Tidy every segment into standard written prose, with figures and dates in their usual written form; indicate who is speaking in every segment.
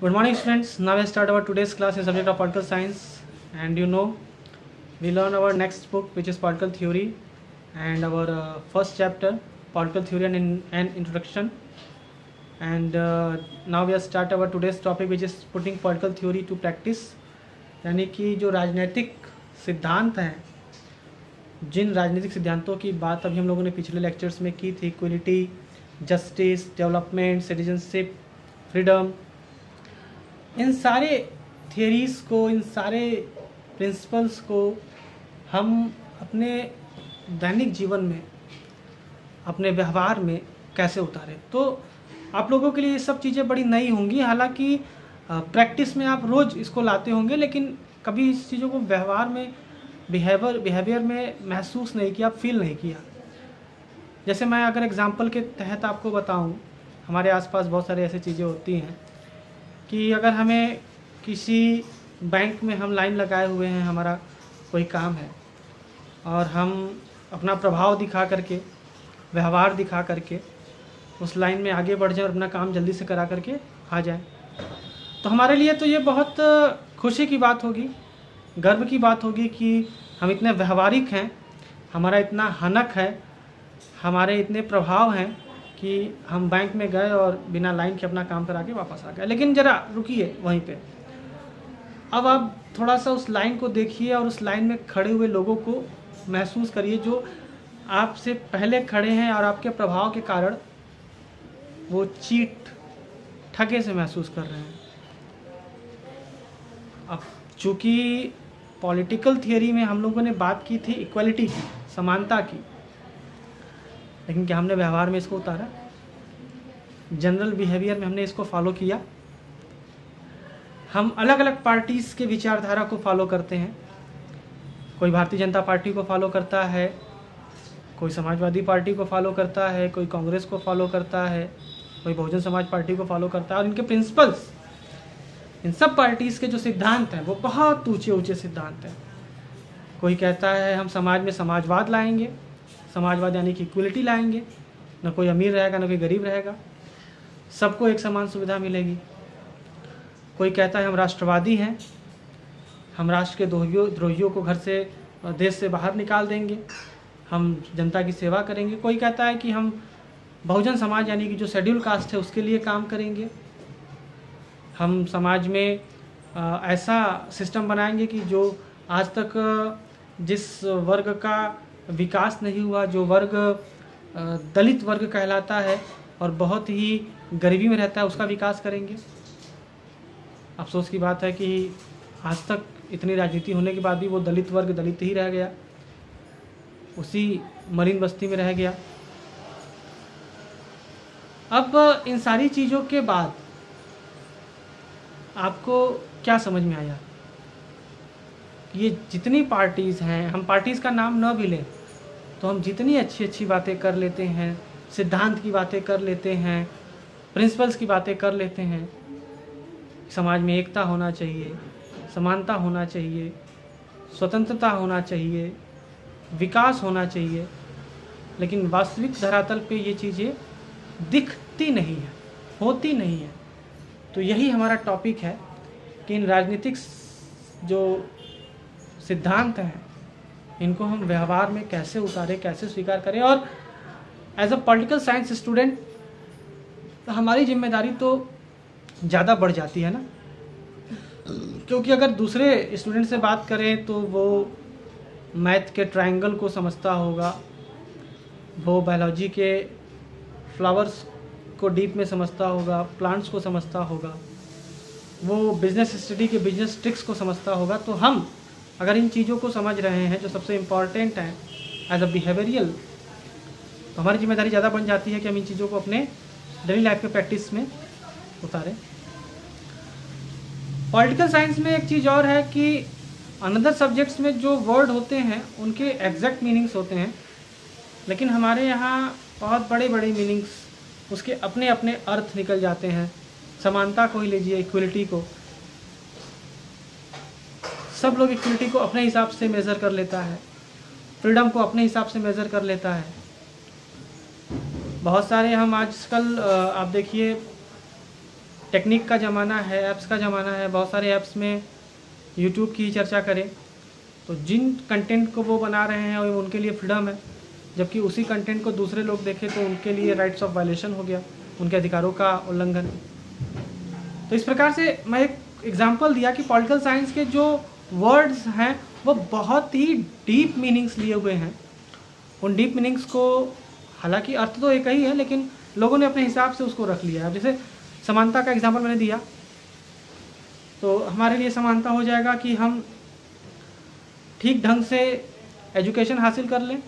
Speaker 1: Good morning students. Now we start our today's class in subject of particle science, and we learn our next book, which is particle theory, and our first chapter particle theory and introduction. And now we start our today's topic, which is putting particle theory to practice. यानी कि जो राजनीतिक सिद्धांत हैं, जिन राजनीतिक सिद्धांतों की बात अभी हम लोगों ने पिछले लेक्चर्स में की थी, equality, justice, development, citizenship, freedom, इन सारे थियरीज़ को, इन सारे प्रिंसिपल्स को हम अपने दैनिक जीवन में, अपने व्यवहार में कैसे उतारें। तो आप लोगों के लिए ये सब चीज़ें बड़ी नई होंगी। हालांकि प्रैक्टिस में आप रोज़ इसको लाते होंगे, लेकिन कभी इस चीज़ों को व्यवहार में, बिहेवियर में महसूस नहीं किया, फील नहीं किया। जैसे मैं अगर एग्जांपल के तहत आपको बताऊं, हमारे आसपास बहुत सारी ऐसी चीज़ें होती हैं कि अगर हमें किसी बैंक में हम लाइन लगाए हुए हैं, हमारा कोई काम है और हम अपना प्रभाव दिखा करके, व्यवहार दिखा करके उस लाइन में आगे बढ़ जाए और अपना काम जल्दी से करा करके आ जाए, तो हमारे लिए तो ये बहुत खुशी की बात होगी, गर्व की बात होगी कि हम इतने व्यवहारिक हैं, हमारा इतना हनक है, हमारे इतने प्रभाव हैं कि हम बैंक में गए और बिना लाइन के अपना काम करा के वापस आ गए। लेकिन ज़रा रुकिए वहीं पे। अब आप थोड़ा सा उस लाइन को देखिए और उस लाइन में खड़े हुए लोगों को महसूस करिए जो आपसे पहले खड़े हैं और आपके प्रभाव के कारण वो ठगे से महसूस कर रहे हैं। अब चूँकि पॉलिटिकल थियरी में हम लोगों ने बात की थी इक्वलिटी की, समानता की, लेकिन क्या हमने व्यवहार में इसको उतारा? जनरल बिहेवियर में हमने इसको फॉलो किया? हम अलग अलग पार्टीज़ के विचारधारा को फॉलो करते हैं। कोई भारतीय जनता पार्टी को फॉलो करता है, कोई समाजवादी पार्टी को फॉलो करता है, कोई कांग्रेस को फॉलो करता है, कोई बहुजन समाज पार्टी को फॉलो करता है। और इनके प्रिंसिपल्स, इन सब पार्टीज़ के जो सिद्धांत हैं वो बहुत ऊंचे सिद्धांत हैं। कोई कहता है हम समाज में समाजवाद लाएंगे, समाजवाद यानी कि इक्वलिटी लाएंगे, ना कोई अमीर रहेगा ना कोई गरीब रहेगा, सबको एक समान सुविधा मिलेगी। कोई कहता है हम राष्ट्रवादी हैं, हम राष्ट्र के द्रोहियों को घर से, देश से बाहर निकाल देंगे, हम जनता की सेवा करेंगे। कोई कहता है कि हम बहुजन समाज यानी कि जो शेड्यूल कास्ट है उसके लिए काम करेंगे, हम समाज में ऐसा सिस्टम बनाएंगे कि जो आज तक जिस वर्ग का विकास नहीं हुआ, जो वर्ग दलित वर्ग कहलाता है और बहुत ही गरीबी में रहता है, उसका विकास करेंगे। अफसोस की बात है कि आज तक इतनी राजनीति होने के बाद भी वो दलित वर्ग दलित ही रह गया, उसी मरीन बस्ती में रह गया। अब इन सारी चीज़ों के बाद आपको क्या समझ में आया? ये जितनी पार्टीज़ हैं, हम पार्टीज़ का नाम न भी लें तो हम जितनी अच्छी बातें कर लेते हैं, सिद्धांत की बातें कर लेते हैं, प्रिंसिपल्स की बातें कर लेते हैं, समाज में एकता होना चाहिए, समानता होना चाहिए, स्वतंत्रता होना चाहिए, विकास होना चाहिए, लेकिन वास्तविक धरातल पे ये चीज़ें दिखती नहीं है, होती नहीं है। तो यही हमारा टॉपिक है कि इन राजनीतिक जो सिद्धांत हैं इनको हम व्यवहार में कैसे उतारें, कैसे स्वीकार करें। और as a political science student हमारी जिम्मेदारी तो ज़्यादा बढ़ जाती है ना, क्योंकि अगर दूसरे स्टूडेंट से बात करें तो वो मैथ के ट्रायंगल को समझता होगा, वो बायोलॉजी के फ्लावर्स को डीप में समझता होगा, प्लांट्स को समझता होगा, वो बिजनेस स्टडी के बिजनेस ट्रिक्स को समझता होगा। तो हम अगर इन चीज़ों को समझ रहे हैं जो सबसे इम्पॉर्टेंट हैं एज अ बिहेवियरियल, तो हमारी जिम्मेदारी ज़्यादा बन जाती है कि हम इन चीज़ों को अपने डेली लाइफ के प्रैक्टिस में उतारें। पॉलिटिकल साइंस में एक चीज़ और है कि अनदर सब्जेक्ट्स में जो वर्ड होते हैं उनके एग्जैक्ट मीनिंग्स होते हैं, लेकिन हमारे यहाँ बहुत बड़े मीनिंग्स, उसके अपने अपने अर्थ निकल जाते हैं। समानता को ही लीजिए, इक्वलिटी को, सब लोग इक्वलिटी को अपने हिसाब से मेज़र कर लेता है, फ्रीडम को अपने हिसाब से मेज़र कर लेता है। बहुत सारे हम आजकल आप देखिए टेक्निक का ज़माना है, ऐप्स का ज़माना है, बहुत सारे ऐप्स में यूट्यूब की चर्चा करें तो जिन कंटेंट को वो बना रहे हैं वो उनके लिए फ्रीडम है, जबकि उसी कंटेंट को दूसरे लोग देखें तो उनके लिए राइट्स ऑफ वायलेशन हो गया, उनके अधिकारों का उल्लंघन। तो इस प्रकार से मैं एक एग्जांपल दिया कि पॉलिटिकल साइंस के जो वर्ड्स हैं वो बहुत ही डीप मीनिंग्स लिए हुए हैं। उन डीप मीनिंग्स को, हालांकि अर्थ तो एक ही है, लेकिन लोगों ने अपने हिसाब से उसको रख लिया है। जैसे समानता का एग्जांपल मैंने दिया, तो हमारे लिए समानता हो जाएगा कि हम ठीक ढंग से एजुकेशन हासिल कर लें,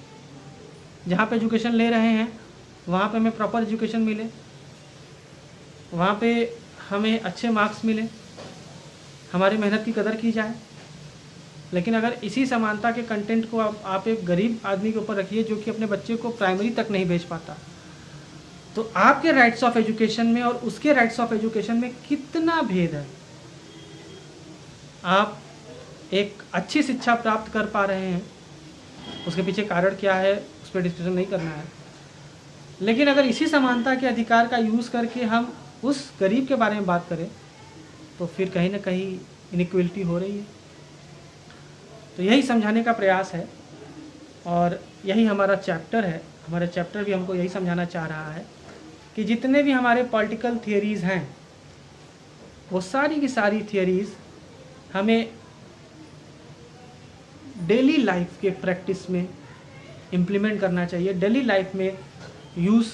Speaker 1: जहाँ पे एजुकेशन ले रहे हैं वहाँ पे हमें प्रॉपर एजुकेशन मिले, वहाँ पे हमें अच्छे मार्क्स मिले, हमारी मेहनत की कदर की जाए। लेकिन अगर इसी समानता के कंटेंट को आप एक गरीब आदमी के ऊपर रखिए जो कि अपने बच्चे को प्राइमरी तक नहीं भेज पाता, तो आपके राइट्स ऑफ एजुकेशन में और उसके राइट्स ऑफ एजुकेशन में कितना भेद है। आप एक अच्छी शिक्षा प्राप्त कर पा रहे हैं, उसके पीछे कारण क्या है उस पर डिस्कशन नहीं करना है, लेकिन अगर इसी समानता के अधिकार का यूज़ करके हम उस गरीब के बारे में बात करें तो फिर कहीं ना कहीं इनइक्वलिटी हो रही है। तो यही समझाने का प्रयास है और यही हमारा चैप्टर है। हमारा चैप्टर भी हमको यही समझाना चाह रहा है कि जितने भी हमारे पॉलिटिकल थियरीज़ हैं वो सारी की सारी थियरीज़ हमें डेली लाइफ के प्रैक्टिस में इम्प्लीमेंट करना चाहिए, डेली लाइफ में यूज़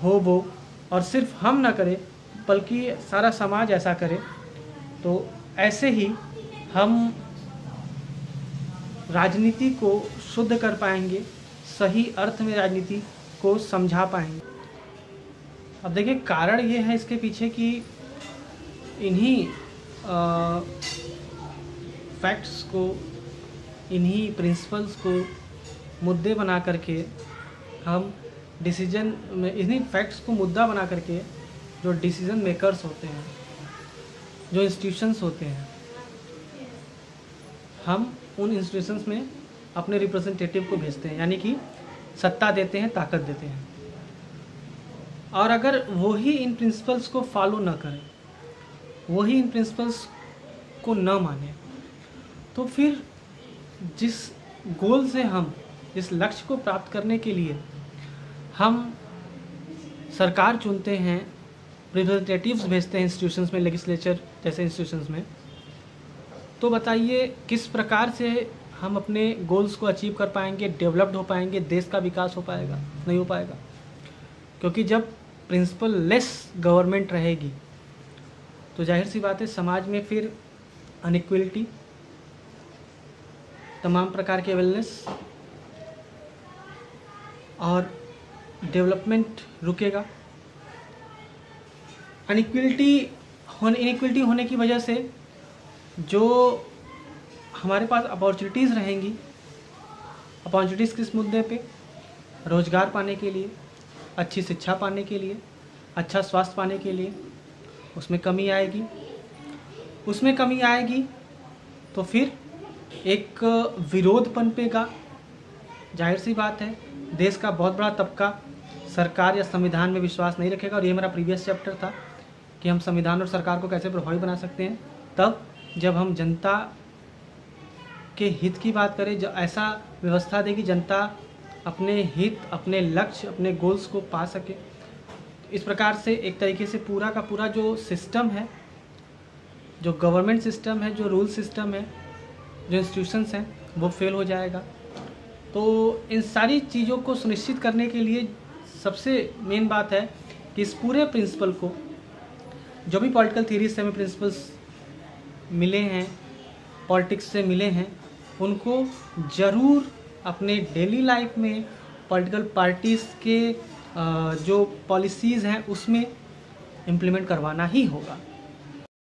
Speaker 1: हो वो, और सिर्फ हम ना करें बल्कि सारा समाज ऐसा करे। तो ऐसे ही हम राजनीति को शुद्ध कर पाएंगे, सही अर्थ में राजनीति को समझा पाएंगे। अब देखिए कारण ये है इसके पीछे कि इन्हीं फैक्ट्स को, इन्हीं प्रिंसिपल्स को मुद्दे बना करके हम डिसीजन में, इन्हीं फैक्ट्स को मुद्दा बना करके जो डिसीजन मेकर्स होते हैं, जो इंस्टीट्यूशंस होते हैं, हम उन इंस्टीट्यूशंस में अपने रिप्रेजेंटेटिव को भेजते हैं, यानी कि सत्ता देते हैं, ताकत देते हैं। और अगर वही इन प्रिंसिपल्स को फॉलो न करें, वही इन प्रिंसिपल्स को न माने, तो फिर जिस गोल से हम, जिस लक्ष्य को प्राप्त करने के लिए हम सरकार चुनते हैं, रिप्रेजेंटेटिव्स भेजते हैं इंस्टीट्यूशंस में, लेजिस्लेचर जैसे इंस्टीट्यूशंस में, तो बताइए किस प्रकार से हम अपने गोल्स को अचीव कर पाएंगे, डेवलप्ड हो पाएंगे, देश का विकास हो पाएगा? नहीं हो पाएगा। क्योंकि जब प्रिंसिपल लेस गवर्नमेंट रहेगी तो जाहिर सी बात है समाज में फिर अनइक्वलिटी, तमाम प्रकार के वेलनेस और डेवलपमेंट रुकेगा। इनइक्वलिटी होने की वजह से जो हमारे पास अपॉर्चुनिटीज़ रहेंगी, अपॉर्चुनिटीज़ किस मुद्दे पे? रोज़गार पाने के लिए, अच्छी शिक्षा पाने के लिए, अच्छा स्वास्थ्य पाने के लिए, उसमें कमी आएगी। उसमें कमी आएगी तो फिर एक विरोध पनपेगा। जाहिर सी बात है देश का बहुत बड़ा तबका सरकार या संविधान में विश्वास नहीं रखेगा। और ये मेरा प्रीवियस चैप्टर था कि हम संविधान और सरकार को कैसे प्रभावी बना सकते हैं, तब जब हम जनता के हित की बात करें, जो ऐसा व्यवस्था दे कि जनता अपने हित, अपने लक्ष्य, अपने गोल्स को पा सके। इस प्रकार से एक तरीके से पूरा का पूरा जो सिस्टम है, जो गवर्नमेंट सिस्टम है, जो रूल सिस्टम है, जो इंस्टीट्यूशंस हैं, वो फेल हो जाएगा। तो इन सारी चीज़ों को सुनिश्चित करने के लिए सबसे मेन बात है कि इस पूरे प्रिंसिपल को, जो भी पॉलिटिकल थ्योरीज से हमें प्रिंसिपल्स मिले हैं, पॉलिटिक्स से मिले हैं, उनको ज़रूर अपने डेली लाइफ में पॉलिटिकल पार्टीज़ के जो पॉलिसीज़ हैं उसमें इम्प्लीमेंट करवाना ही होगा।